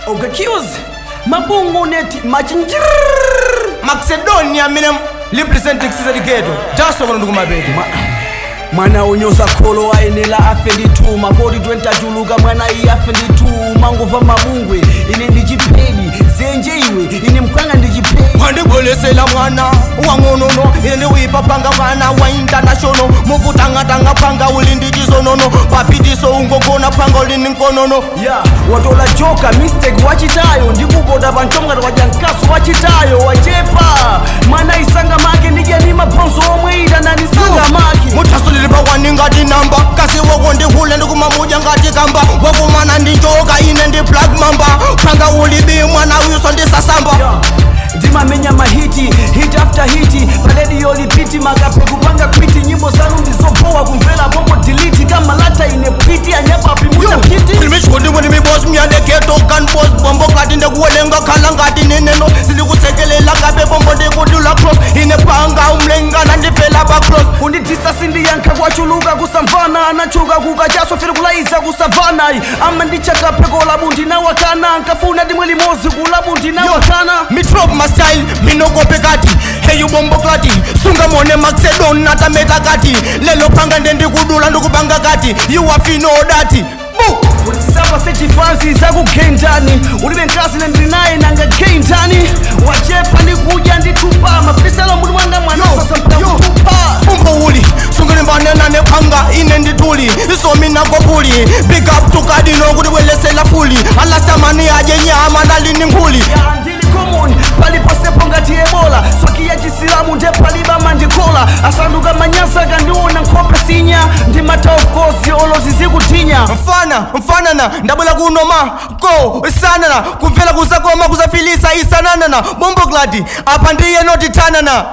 Ogakius Mabungwe Maxydonia minem representing Caesar Ghetto. Just over to my baby. Mwana unyoza kolo aenela afenditu mavodi dwenta juluga mwana iafenditu manguva Mabungwe ine ndijipedi zenjeiwe ine mkwanga ndijipedi Wandi bolesela mwana wangonono ine wipa panga mwana wa international muvutanga panga ulindi jizonono papitiso ungogona panga ulindi nkonono watola joka mistake wachitayo ndikuboda banchomga wajankaso wachitayo wachepa mwana isanga make ndijani maponso omweida nani sanga make mutasulili bawani ngati namba kasi wakondi hule ndikumamuja ngati kamba wakumana ndi joka ine ndi black mamba panga ulibi mwana uyuso ndi sasamba ndimamenya mahiti hit after hiti paledio lipiti makape kupanga kwiti nyimbo zanu ndizopoa kumvela bongo delete kama lata ine piti anyapa pimuta kiti filmishkundi mwini miboss miyande keto kan boss bombo klati ndekuwelenga khala ngati neneno zilikusekelela kabe bombo ndikudula cross ine panga umlengana ndifela pa cross kunditisa sindi yanka kwachuluka kusamvana anachuka kukachaso firi kulaiza kusavana ama ndichakapekola bundi na wakana nkafuna dimweli mozi kula bundi na wakana mitrop my style minokope kati hey you bombo klati sunga mone Maxydonia natameta kati lelo panga ndikudula ndikupanga kati you are fino dati ulisapa sechi fancy zaku kendani ulibe nkasi nendinaye nanga kendani wachepa ndikuja nditupa mafisalo muri wanga mwana sasa mtakutupa umbo uli sungile mbanena nepanga ine ndituli so mina kopuli big up to kadino kuti welesela fuli alasta mani aje nyama nalini nguli common pali pasepo ngati ebola swaki ya chisilamu nde paliba mandikola asanduka manyasa kandiona nkope sinya ndi mata of course olozi zikutinya mfanana ndabwela kunoma ko sanana kumvela kusakoma kusafilisa isananana bombo gladi apa ndiye notitanana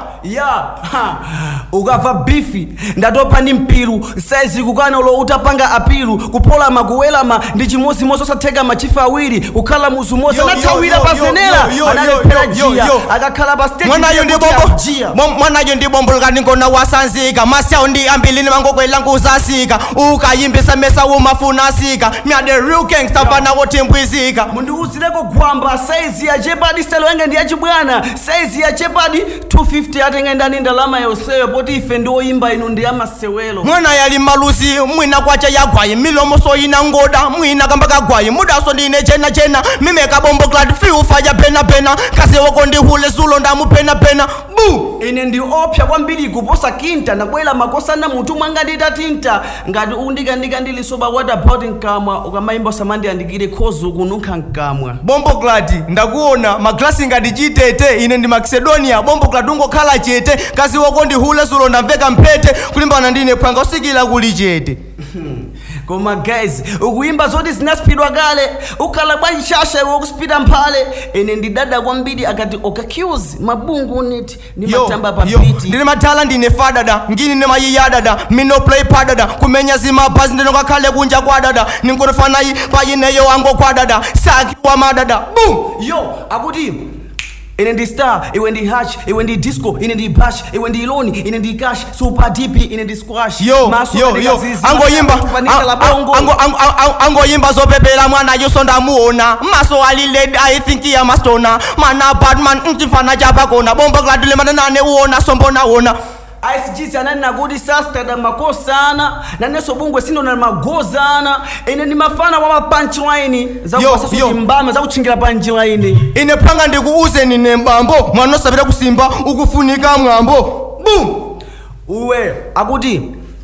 ukava bifi ndatopa ndi mpiru saizi kukana ulo utapanga apiru kupola makuwelama ndi chimosi moso satheka machifa awiri kukhala muzumosa nathawira pazenera analepera jia akakhala pa stage mwanayo ndi bombo likani nkona wasanzika masyawo ndi ambilini mangokwela nkuzasika ukayimbisa mesa umafuna asika myade real gangster fana wotimbwizika mundiuzileko gwamba saizi ya chepadi stelo enge ndi yachibwana saizi ya chepadi 250 atenge ndani ndalama yoseyo poti ife ndioyimba inu ndi amasewelo mwana yali malusi mwina kwacha yagwayi milomo soyina ngoda mwina kamba kagwayi mudaso ndine chena mimeka bombo glad fiu faja pena kasi wako ndi hule zulo ndamu pena bu ine ndi opya kwambiri kuposa kinta nakwela makosa na mutu mwanga nditatinta ngati undikandika ndilisoba what about nkamwa ukamaimba samandi andikire khozu kununkha nkamwa bombo glad ndakuona maglasi ngati chitete ine ndi Maxydonia bombo glad ungokhala chete kasi wako ndi hule zulo ndamveka mpete kulimbana ndine phanga usikila kuli chete koma guys ukuimba zoti zinaspidwa kale ukhala bwanchasha wokuspida mphale ine ndidada kwambiri akati okakius Mabungwe ni matamba pa beat ndine matala ndine fadada ngini ne mayiyadada mino play padada kumenya zima buzz ndino kakhale kunja kwadada ninkurufana payineyo wango kwadada saki wa madada boom akuti ine ndi star iwe ndi hatch iwe ndi disco ine ndi bash iwe ndi loni ine ndi cash super deep ine ndi squash angoyimba zopepela mwana yuso ndamuona maso aliled I think ya mastona mana badman nchifana chapa kona bombo gladule manane uona sombona ona ISG sanani nagudi sasta da makosana naneso Bungwe sino na magozana ine ni mafana wa punchline za kusasu mbama za kuchingira punchline ine panga ndikuuze nine mbambo mwana sabira kusimba ukufunika mwambo boom uwe akuti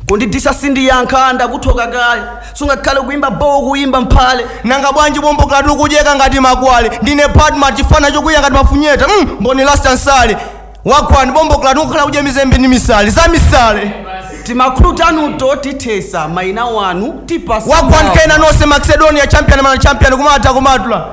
kundidisa sindi yankanda kutoka kale sunga kale kuimba bo kuimba mphale nanga bwanji bombo glad ukujeka ngati magwale ndine padma chifana chokuya ngati mafunyeta mboni last ansale wakwani bombo glad ukhala uje mizembe ni misale za misale timakruta nuto titesa maina wanu tipasa wakwani kaina nose Maxydonia champion kumata kumatula